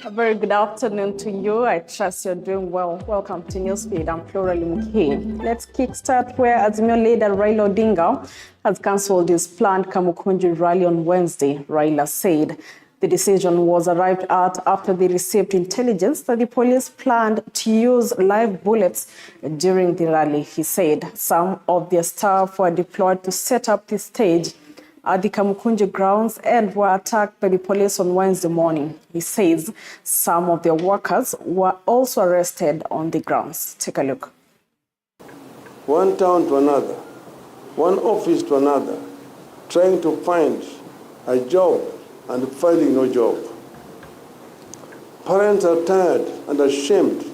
A very good afternoon to you. I trust you're doing well. Welcome to Newsfeed. I'm Flora Limke. Let's kickstart where Azimio leader Raila Odinga has cancelled his planned Kamukunji rally on Wednesday. Raila said the decision was arrived at after they received intelligence that the police planned to use live bullets during the rally. He said some of their staff were deployed to set up the stage at the Kamukunji grounds and were attacked by the police on Wednesday morning. He says some of their workers were also arrested on the grounds. Take a look. One town to another, one office to another, trying to find a job and finding no job. Parents are tired and ashamed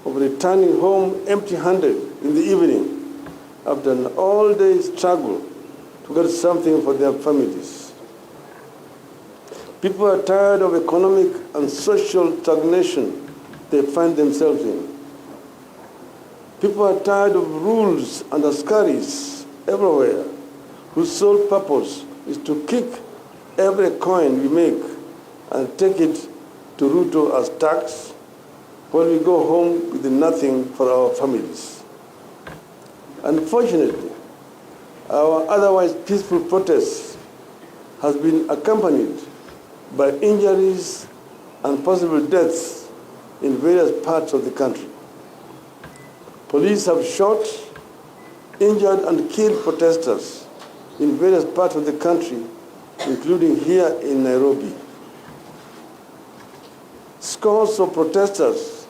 of returning home empty-handed in the evening after an all-day struggle to get something for their families. People are tired of economic and social stagnation they find themselves in. People are tired of rules and askaris everywhere whose sole purpose is to kick every coin we make and take it to Ruto as tax when we go home with nothing for our families. Unfortunately, our otherwise peaceful protest has been accompanied by injuries and possible deaths in various parts of the country. Police have shot, injured, and killed protesters in various parts of the country, including here in Nairobi. Scores of protesters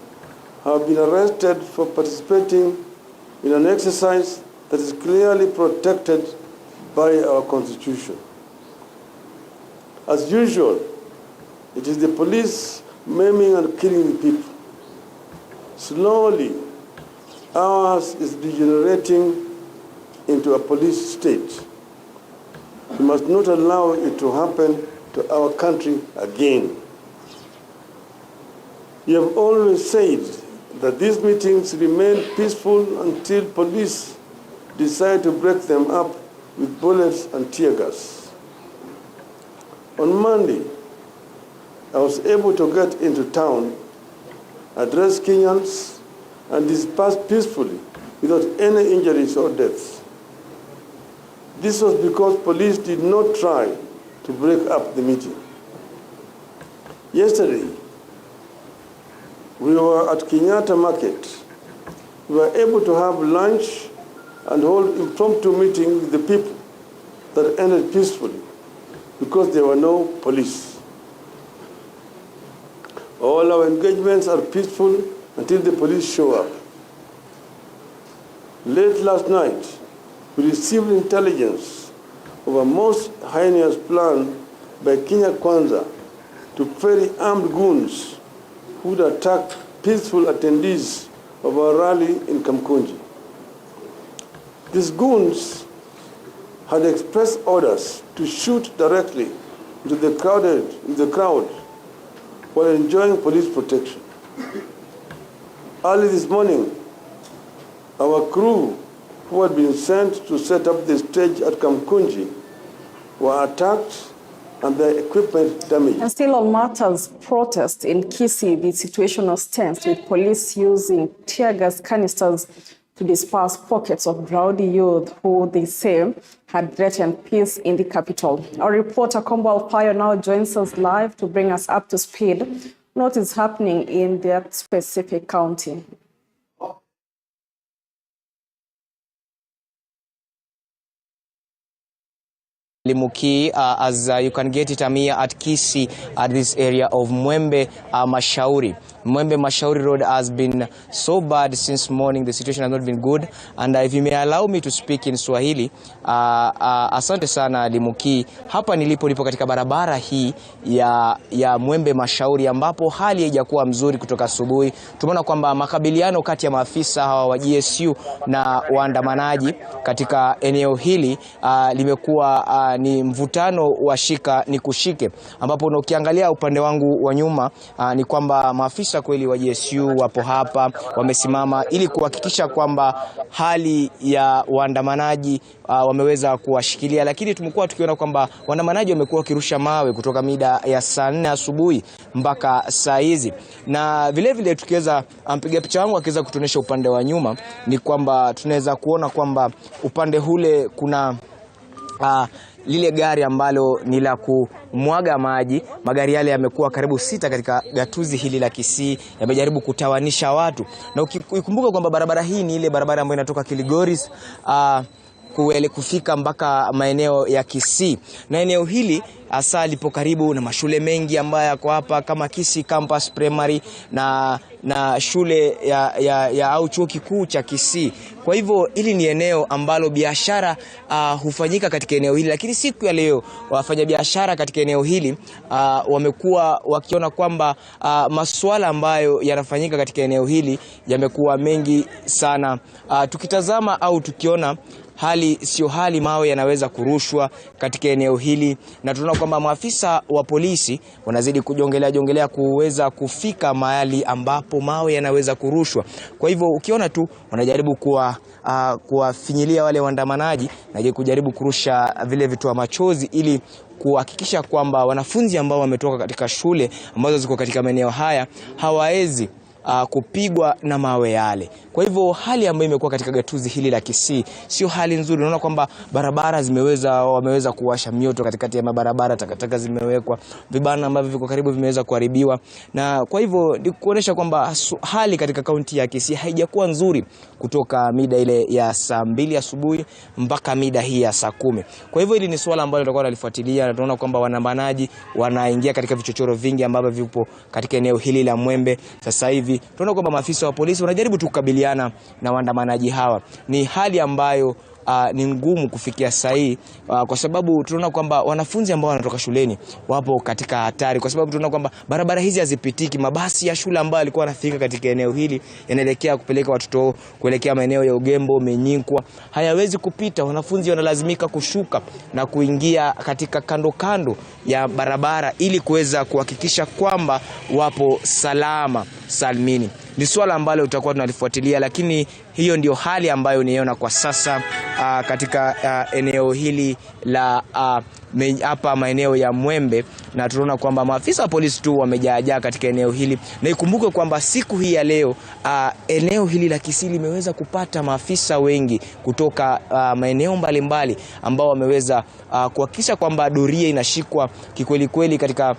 have been arrested for participating in an exercise that is clearly protected by our Constitution. As usual, it is the police maiming and killing the people. Slowly, ours is degenerating into a police state. We must not allow it to happen to our country again. We have always said that these meetings remain peaceful until police decide to break them up with bullets and tear gas. On Monday, I was able to get into town, address Kenyans, and disperse peacefully without any injuries or deaths. This was because police did not try to break up the meeting. Yesterday, we were at Kenyatta Market. We were able to have lunch and hold impromptu meeting with the people that ended peacefully because there were no police. All our engagements are peaceful until the police show up. Late last night, we received intelligence of a most heinous plan by Kenya Kwanza to ferry armed goons who would attack peaceful attendees of our rally in Kamukunji. These goons had expressed orders to shoot directly into the crowd while enjoying police protection. Early this morning, our crew who had been sent to set up the stage at Kamukunji were attacked and their equipment damaged. And still on matters protest in Kisii, the situation was tense with police using tear gas canisters to disperse pockets of rowdy youth who they say had threatened peace in the capital. Our reporter Kombo Alpayo now joins us live to bring us up to speed on what is happening in that specific county. Limuki, as you can get it, I'm here at Kisii, at this area of Mwembe Mashauri. Mwembe Mashauri Road has been so bad since morning. The situation has not been good. And if you may allow me to speak in Swahili, asante sana Limuki. Hapa nipo katika barabara hii ya Mwembe Mashauri ambapo hali haijakuwa mzuri kutoka asubuhi. Tumeona kwamba makabiliano kati ya maafisa hawa wa GSU na waandamanaji katika eneo hili limekuwa ni mvutano wa shika ni kushike, ambapo ukiangalia upande wangu wa nyuma ni kwamba maafisa kweli wa GSU wapo hapa wamesimama ili kuhakikisha kwamba hali ya waandamanaji wameweza kuwashikilia, lakini tumekuwa tukiona kwamba waandamanaji wamekuwa wakirusha mawe kutoka mida ya saa 4 asubuhi mpaka saa hizi. Na vile vile tukiweza mpiga picha wangu akiweza kutuonyesha upande wa nyuma, ni kwamba tunaweza kuona kwamba upande hule kuna lile gari ambalo ni la kumwaga maji. Magari yale yamekuwa karibu 6 katika gatuzi hili la Kisii, yamejaribu kutawanisha watu. Na ukikumbuka kwamba barabara hii ni ile barabara ambayo inatoka Kilgoris kufika mpaka maeneo ya Kisii. Na eneo hili hasa lipo karibu na mashule mengi ambayo yako hapa kama Kisii Campus Primary na shule ya au chuo kikuu cha Kisii. Kwa hivyo hili ni eneo ambalo biashara hufanyika katika eneo hili, lakini siku ya leo wafanya biashara katika eneo hili wamekuwa wakiona kwamba masuala ambayo yanafanyika katika eneo hili yamekuwa mengi sana. Tukitazama au tukiona hali sio hali, mawe yanaweza kurushwa katika eneo hili, na tunaona kwamba maafisa wa polisi wanazidi kujongelea kuweza kufika mahali ambapo mawe yanaweza kurushwa. Kwa hivyo ukiona tu wanajaribu kuwafinyilia wale waandamanaji na kujaribu kurusha vile vitoa machozi ili kuhakikisha kwamba wanafunzi ambao wametoka katika shule ambazo ziko katika maeneo haya hawaezi kupigwa na mawe yale. Kwa hivyo hali ambayo imekuwa katika gatuzi hili la Kisii sio hali nzuri. Unaona kwamba barabara wameweza kuwasha mioto katikati ya mabarabara, takataka zimewekwa, vibanda ambavyo viko karibu vimeweza kuharibiwa. Na kwa hivyo ni kuonesha kwamba hali katika kaunti ya Kisii haijakuwa nzuri kutoka mida ile ya saa 2 asubuhi mpaka mida hii ya saa 10. Kwa hivyo hili ni swala ambalo tutakuwa tunalifuatilia, na tunaona kwamba waandamanaji wanaingia katika vichochoro vingi ambavyo vipo katika eneo hili la Mwembe. Sasa hivi tunaona kwamba maafisa wa polisi wanajaribu tukabiliana na waandamanaji hawa. Ni hali ambayo ni ngumu kufikia sahihi, kwa sababu tunaona kwamba wanafunzi ambao wanatoka shuleni wapo katika hatari, kwa sababu tunaona kwamba barabara hizi hazipitiki. Mabasi ya shule ambayo alikuwa anafika katika eneo hili yanaelekea kupeleka watoto kuelekea maeneo ya Ugembo, Menyinkwa, hayawezi kupita. Wanafunzi wanalazimika kushuka na kuingia katika kando ya barabara ili kuweza kuhakikisha kwamba wapo salama salmini. Ni swala ambalo tutakuwa tunalifuatilia, lakini hiyo ndio hali ambayo niona kwa sasa katika eneo hili la hapa maeneo ya Mwembe. Na tunaona kwamba maafisa wa polisi tu wamejaa katika eneo hili. Na ikumbuke kwamba siku hii ya leo eneo hili la Kisii limeweza kupata maafisa wengi kutoka maeneo mbalimbali ambao wameweza kuhakikisha kwamba doria inashikwa kikweli kweli katika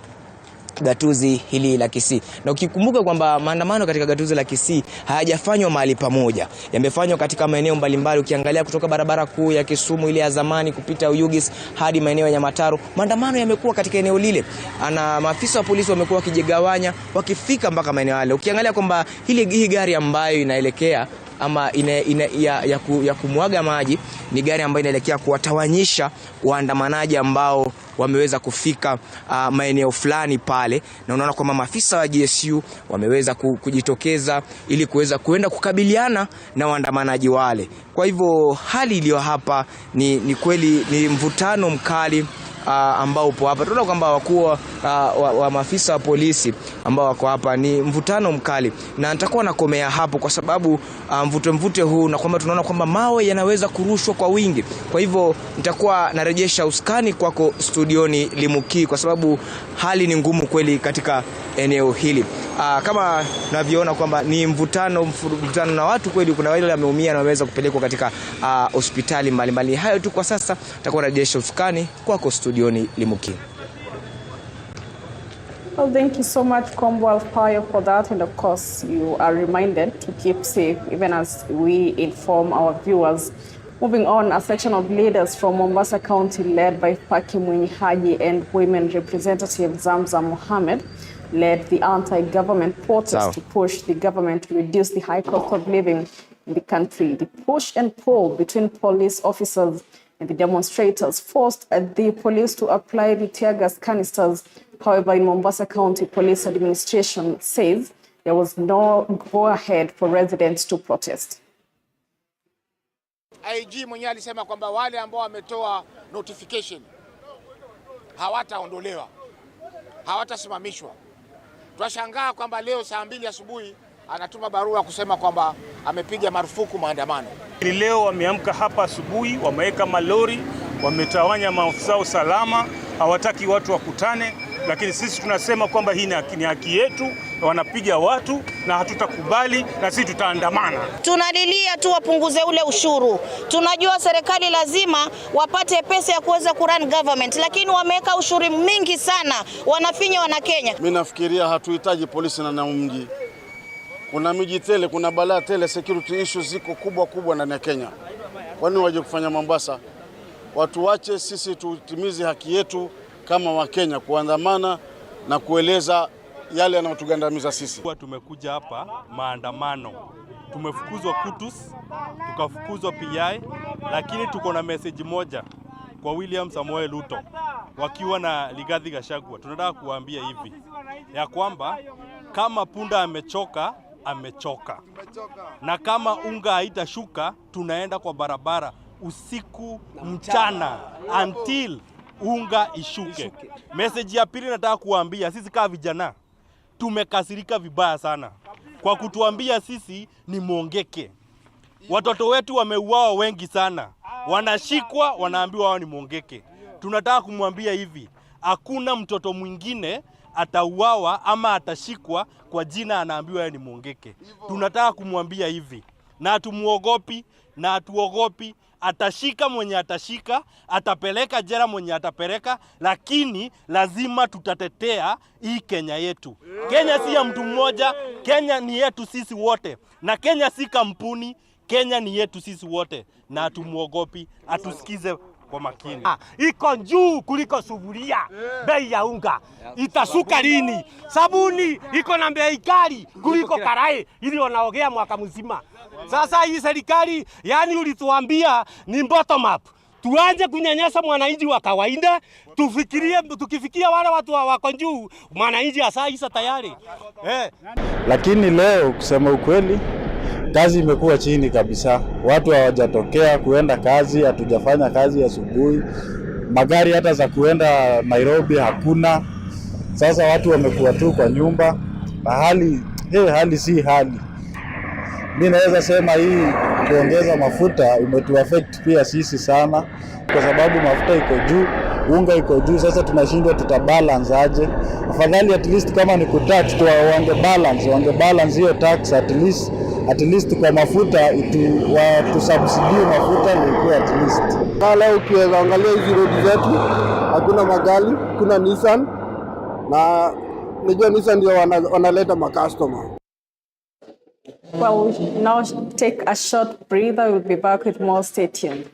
gatuzi hili la Kisii. Na ukikumbuka kwamba maandamano katika gatuzi la Kisii hayajafanywa mahali pamoja, yamefanywa katika maeneo mbalimbali. Ukiangalia kutoka barabara kuu ya Kisumu ile ya zamani kupita Uyugis hadi maeneo ya Nyahururu, maandamano yamekuwa katika eneo lile, na maafisa wa polisi wamekuwa wakijigawanya wakifika mpaka maeneo yale. Ukiangalia kwamba hii gari ambayo inaelekea ama ya kumwaga maji ni gari ambayo inaelekea kuwatawanyisha waandamanaji ambao wameweza kufika maeneo fulani pale. Na unaona kwamba maafisa wa GSU wameweza kujitokeza ili kuweza kuenda kukabiliana na waandamanaji wale. Kwa hivyo hali iliyo hapa ni kweli ni mvutano mkali ambao upo hapa. Tunaona kwamba wakuu wa maafisa wa polisi ambao wako hapa ni mvutano mkali, na nitakuwa nakomea hapo kwa sababu mvute huu, na kwamba tunaona kwamba mawe yanaweza kurushwa kwa wingi. Kwa hivyo nitakuwa narejesha uskani kwako studioni Limukii, kwa sababu hali ni ngumu kweli katika eneo hili. Kama tunavyoona kwamba ni mvutano na watu kweli, kuna wale wameumia na wameweza kupelekwa katika hospitali mbalimbali. Hayo tu kwa sasa, nitakuwa narejesha uskani kwako studioni Limukii. Well, thank you so much, Kombo Alfayo, for that. And of course, you are reminded to keep safe, even as we inform our viewers. Moving on, a section of leaders from Mombasa County, led by Faki Mwenyi and women representative Zamza Mohammed, led the anti-government protest to push the government to reduce the high cost of living in the country. The push and pull between police officers and the demonstrators forced the police to apply the tear gas canisters. However, in Mombasa County Police Administration says there was no go-ahead for residents to protest. IG mwenyewe alisema kwamba wale ambao wametoa notification hawataondolewa, hawatasimamishwa. Tunashangaa kwamba leo saa 2 asubuhi anatuma barua kusema kwamba amepiga marufuku maandamano. Leo wameamka hapa asubuhi, wameweka malori, wametawanya maafisa usalama, hawataki watu wakutane. lakini sisi tunasema kwamba hii ni haki yetu, wanapiga watu na hatutakubali, na sisi tutaandamana. Tunalilia tu wapunguze ule ushuru. Tunajua serikali lazima wapate pesa ya kuweza kurun government, lakini wameweka ushuru mingi sana, wanafinya wana Kenya. Mimi nafikiria hatuhitaji polisi na mji. Kuna miji tele, kuna balaa tele, security issues ziko kubwa ndani ya Kenya. Kwa nini waje kufanya Mombasa? Watu wache sisi tutimize haki yetu kama Wakenya, kuandamana na kueleza yale yanayotugandamiza sisi. Tumekuja hapa maandamano, tumefukuzwa Kutus, tukafukuzwa PI, lakini tuko na message moja kwa William Samoei Ruto wakiwa na Rigathi Gachagua. Tunataka kuambia hivi ya kwamba kama punda amechoka, na kama unga haitashuka, tunaenda kwa barabara usiku mchana until unga ishuke. Message ya pili nataka kuambia sisi kama vijana tumekasirika vibaya sana kwa kutuambia sisi ni mongeke. Watoto wetu wameuawa wengi sana, wanashikwa wanaambiwa wao ni mongeke. Tunataka kumwambia hivi, hakuna mtoto mwingine atauawa ama atashikwa kwa jina anaambiwa yeye ni mongeke. Tunataka kumwambia hivi, na hatumuogopi na hatuogopi. Atashika mwenye atashika, atapeleka jela mwenye atapeleka, lakini lazima tutatetea hii Kenya yetu. Kenya si ya mtu mmoja, Kenya ni yetu sisi wote, na Kenya si kampuni, Kenya ni yetu sisi wote, na hatumuogopi. Atusikize kwa makini. Iko juu kuliko sufuria. Bei ya unga itasuka lini? Sabuni iko na bei kali kuliko karai ili wanaogea mwaka mzima. Sasa hii serikali, yani ulituambia ni bottom up. Tuanze kunyanyasa mwananchi wa kawaida, tukifikia wale watu wako juu, mwananchi asaisa tayari. Lakini leo kusema ukweli, kazi imekuwa chini kabisa. Watu hawajatokea kuenda kazi, hatujafanya kazi asubuhi. Magari hata za kuenda Nairobi hakuna. Sasa watu wamekuwa tu kwa nyumba. Na hali si hali. Mimi naweza sema hii kuongeza mafuta imetuaffect pia sisi sana, kwa sababu mafuta iko juu, unga iko juu. Sasa tunashindwa tutabalance aje. Afadhali at least kama ni kutax wange balance hiyo tax at least kwa mafuta tusubsidie mafuta ndio kwa at least. Kala ukiweza angalia hizi road zetu hakuna magari, kuna Nissan, na najua Nissan ndio wanaleta customer. Well, we'll now take a short breather. We'll be back with more. Stay tuned.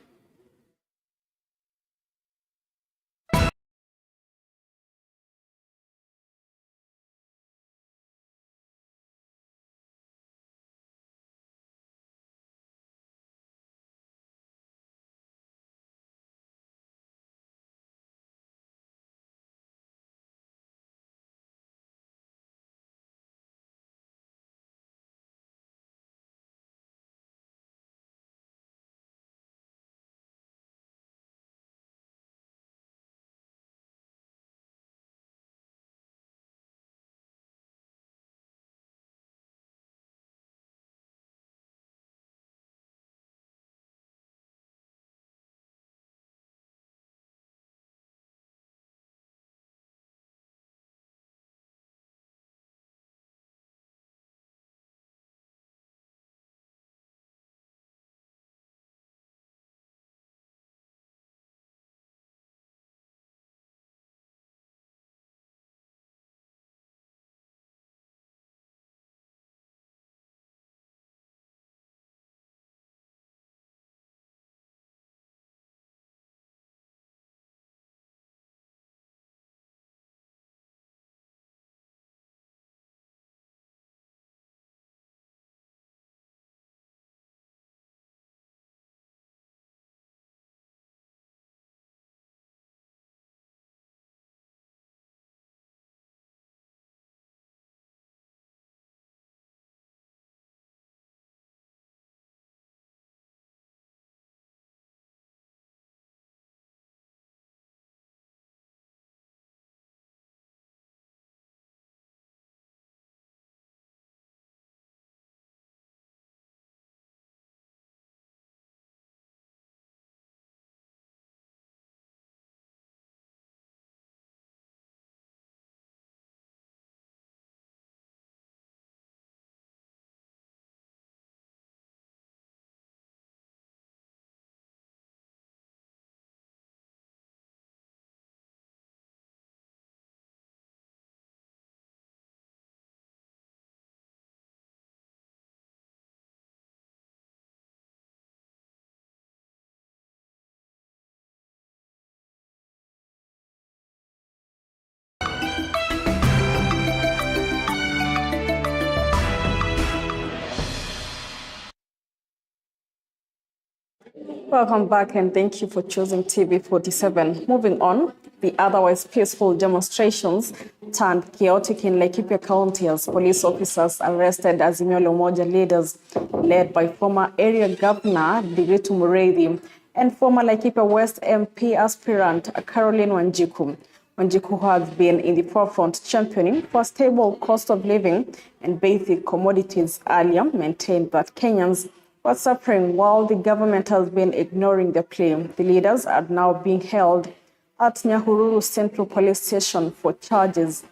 Welcome back and thank you for choosing TV47. Moving on, the otherwise peaceful demonstrations turned chaotic in Laikipia County as police officers arrested Azimio la Umoja leaders led by former area governor Digritu Mureithi and former Laikipia West MP aspirant Caroline Wanjiku. Wanjiku has been in the forefront championing for stable cost of living and basic commodities. Earlier maintained that Kenyans were suffering while the government has been ignoring the plea. The leaders are now being held at Nyahururu Central Police Station for charges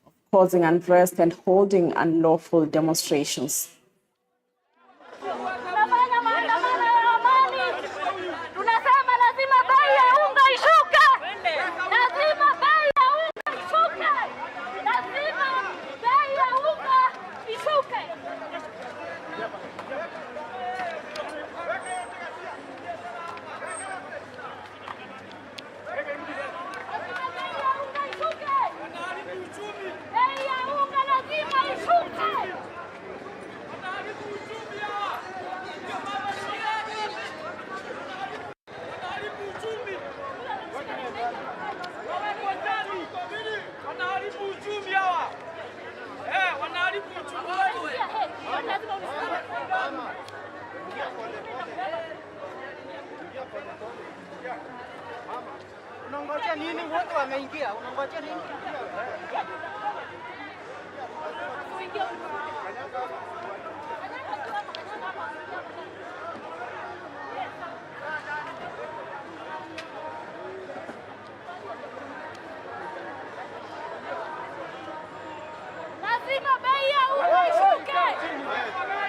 of causing unrest and holding unlawful demonstrations. Unangoja nini? Wote wameingia. Unangoja nini? Lazima bei ya unga ishuke.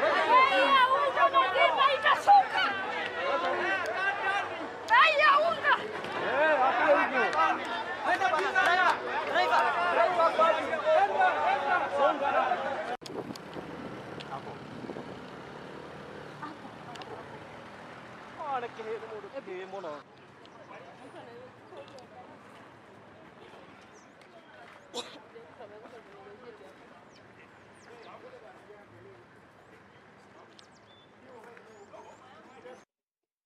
Bei ya unga lazima itashuka. Bei ya unga.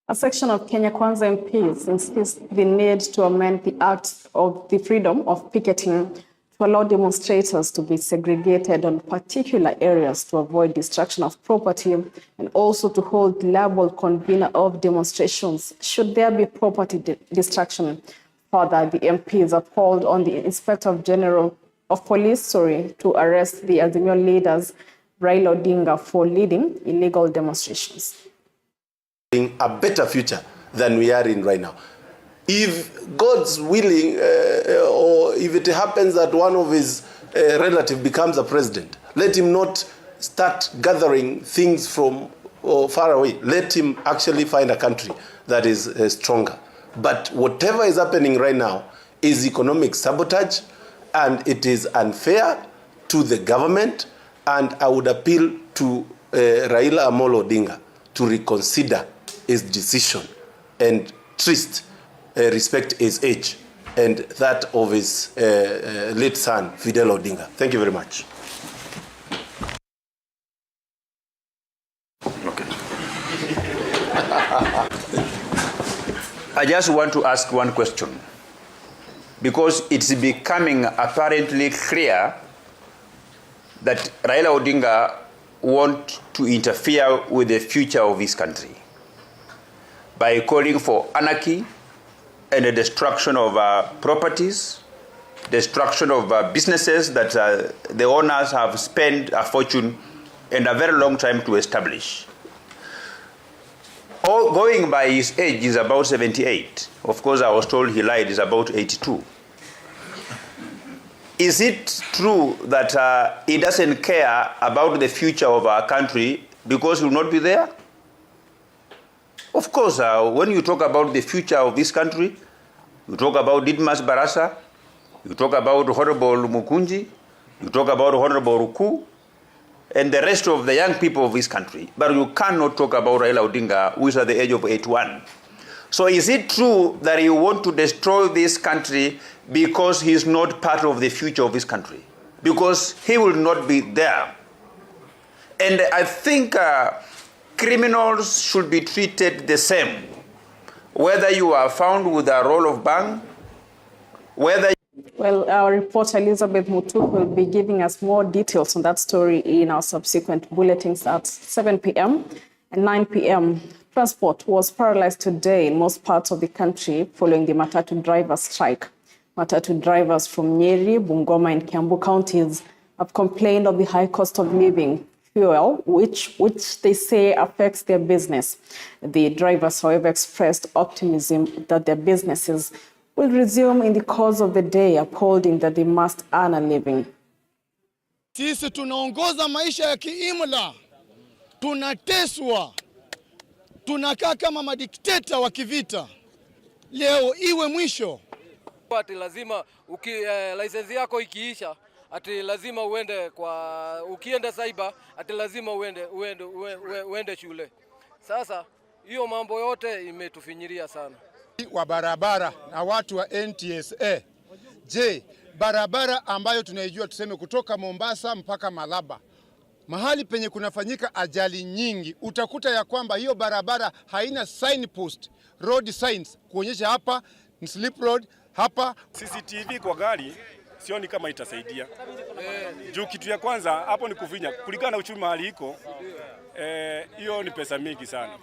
A section of Kenya Kwanza MPs insists the need to amend the Act of the Freedom of Picketing to allow demonstrators to be segregated on particular areas to avoid destruction of property and also to hold liable convener of demonstrations should there be property destruction. Further, the MPs have called on the Inspector General of Police to arrest the Azimio leaders Raila Odinga for leading illegal demonstrations. A better future than we are in right now. If God's willing, or if it happens that one of his relative becomes a president, let him not start gathering things from far away. Let him actually find a country that is stronger. But whatever is happening right now is economic sabotage, and it is unfair to the government. And I would appeal to Raila Amolo Odinga to reconsider his decision and respect his age and that of his late son, Fidel Odinga. Thank you very much. Okay. I just want to ask one question, because it's becoming apparently clear that Raila Odinga wants to interfere with the future of his country by calling for anarchy and the destruction of properties, destruction of businesses that the owners have spent a fortune and a very long time to establish. Going by his age, is about 78. Of course, I was told he lied, is about 82. Is it true that he doesn't care about the future of our country because he will not be there? Of course, when you talk about the future of this country, you talk about Didmas Barasa, you talk about Honorable Kamukunji, you talk about Honorable Ruku, and the rest of the young people of this country. But you cannot talk about Raila Odinga, who is at the age of 81. So is it true that you want to destroy this country because he is not part of the future of this country? Because he will not be there. And I think criminals should be treated the same. whether you are found with a roll of bang, whether... Well, our reporter Elizabeth Mutuku will be giving us more details on that story in our subsequent bulletins at 7 p.m. and 9 p.m. Transport was paralyzed today in most parts of the country following the Matatu drivers' strike. Matatu drivers from Nyeri, Bungoma and Kiambu counties have complained of the high cost of living fuel, which they say affects their business. The drivers, however, expressed optimism that their businesses will resume in the course of the day, upholding that they must earn a living. Sisi tunaongoza maisha ya kiimla, tunateswa, tunakaa kama madikteta wa kivita. Leo iwe mwisho. Ati lazima license yako ikiisha, ati lazima uende ukienda cyber, ati lazima uende shule. Sasa hiyo mambo yote imetufinyiria sana. Wa barabara na watu wa NTSA. Je, barabara ambayo tunaijua tuseme kutoka Mombasa mpaka Malaba, mahali penye kunafanyika ajali nyingi, utakuta ya kwamba hiyo barabara haina signpost, road signs kuonyesha hapa ni slip road, hapa. CCTV kwa gari sioni kama itasaidia. Juu kitu ya kwanza hapo ni kufinya, kulingana na uchumi mahali iko, hiyo ni pesa mingi sana.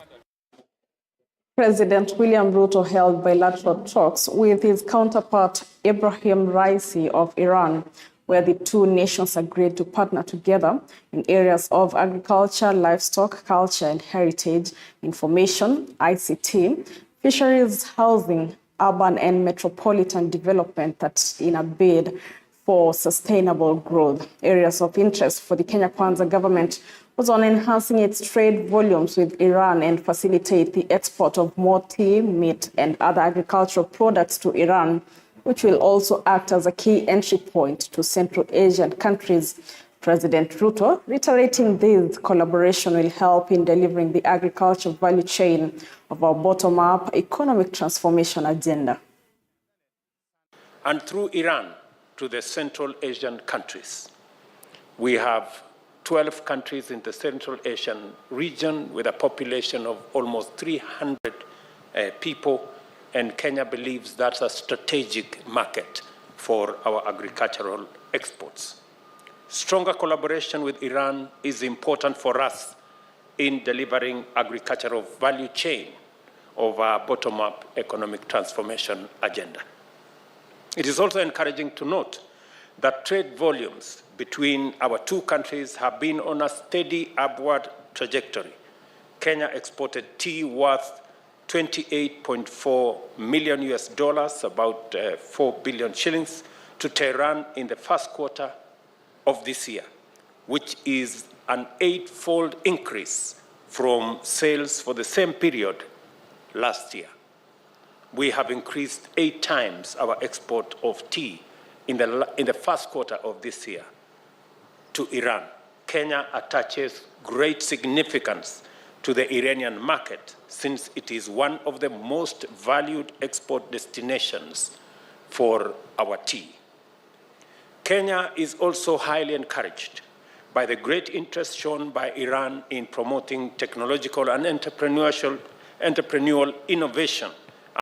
President William Ruto held bilateral talks with his counterpart Ibrahim Raisi of Iran, where the two nations agreed to partner together in areas of agriculture, livestock, culture and heritage, information, ICT, fisheries, housing, urban and metropolitan development, that's in a bid for sustainable growth. Areas of interest for the Kenya Kwanza government was on enhancing its trade volumes with Iran and facilitate the export of more tea, meat and other agricultural products to Iran, which will also act as a key entry point to Central Asian countries. President Ruto reiterating this collaboration will help in delivering the agriculture value chain of our bottom-up economic transformation agenda. And through Iran to the Central Asian countries. We have 12 countries in the Central Asian region with a population of almost 300 people, and Kenya believes that's a strategic market for our agricultural exports. Stronger collaboration with Iran is important for us in delivering agricultural value chain of our bottom-up economic transformation agenda. It is also encouraging to note that trade volumes between our two countries have been on a steady upward trajectory. Kenya exported tea worth $28.4 million US, about 4 billion shillings, to Tehran in the first quarter of this year, which is an 8-fold increase from sales for the same period last year. We have increased 8 times our export of tea in the first quarter of this year to Iran. Kenya attaches great significance to the Iranian market since it is one of the most valued export destinations for our tea. Kenya is also highly encouraged by the great interest shown by Iran in promoting technological and entrepreneurial innovation